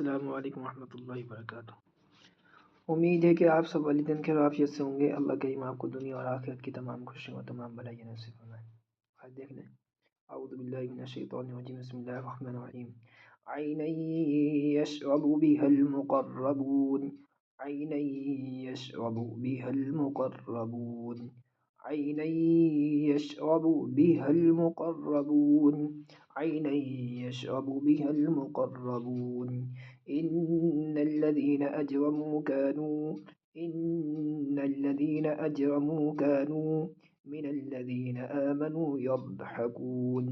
السلام علیکم ورحمۃ اللہ وبرکاتہ۔ امید ہے کہ آپ سب والدین خیر و عافیت سے ہوں گے۔ اللہ کریم آپ کو دنیا اور آخرت کی تمام خوشیوں اور تمام بھلائیاں نصیب فرمائے۔ آج دیکھ لیں، اعوذ باللہ من الشیطان الرجیم، بسم اللہ الرحمن الرحیم۔ عینا یشرب بها المقربون، عینا یشرب بها المقربون، عینا یشرب بها المقربون، عینا یشرب بها المقربون، إن الذين أجرموا كانوا من الذين آمنوا يضحكون،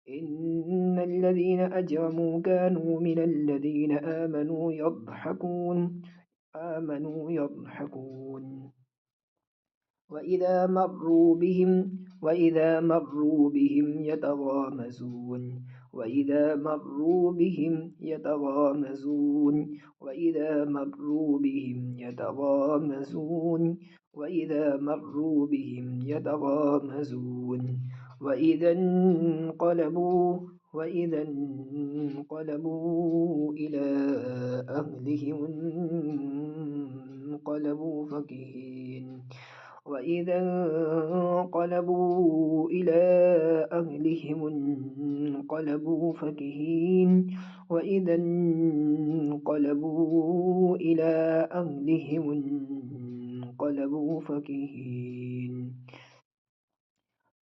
إن الذين أجرموا كانوا من الذين آمنوا يضحكون وإذا مروا بهم يتغامزون، وإذا مروا بهم يتغامزون، وإذا مروا بهم يتغامزون، وإذا مروا بهم يتغامزون، وإذا انقلبوا إلى أهلهم انقلبوا فكهين، وإذا انقلبوا إلى أهلهم انقلبوا فكهين، وإذا انقلبوا إلى أهلهم انقلبوا فكهين،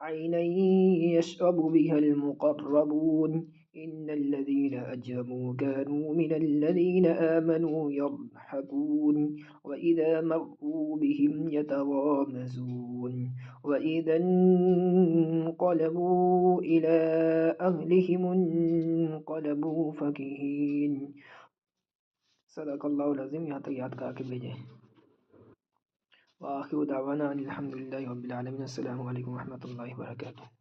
عينا يشرب بها المقربون، إن الذين أجرموا كانوا من الذين آمنوا يضحكون، وإذا مروا بهم يتغامزون، وإذا انقلبوا إلى أهلهم انقلبوا فكهين۔ صدق اللہ العظیم۔ یہاں تک یاد کرا کے بھیجیں۔ وآخر دعوانا الحمد للہ رب العالمین۔ السلام علیکم ورحمۃ اللہ وبرکاتہ۔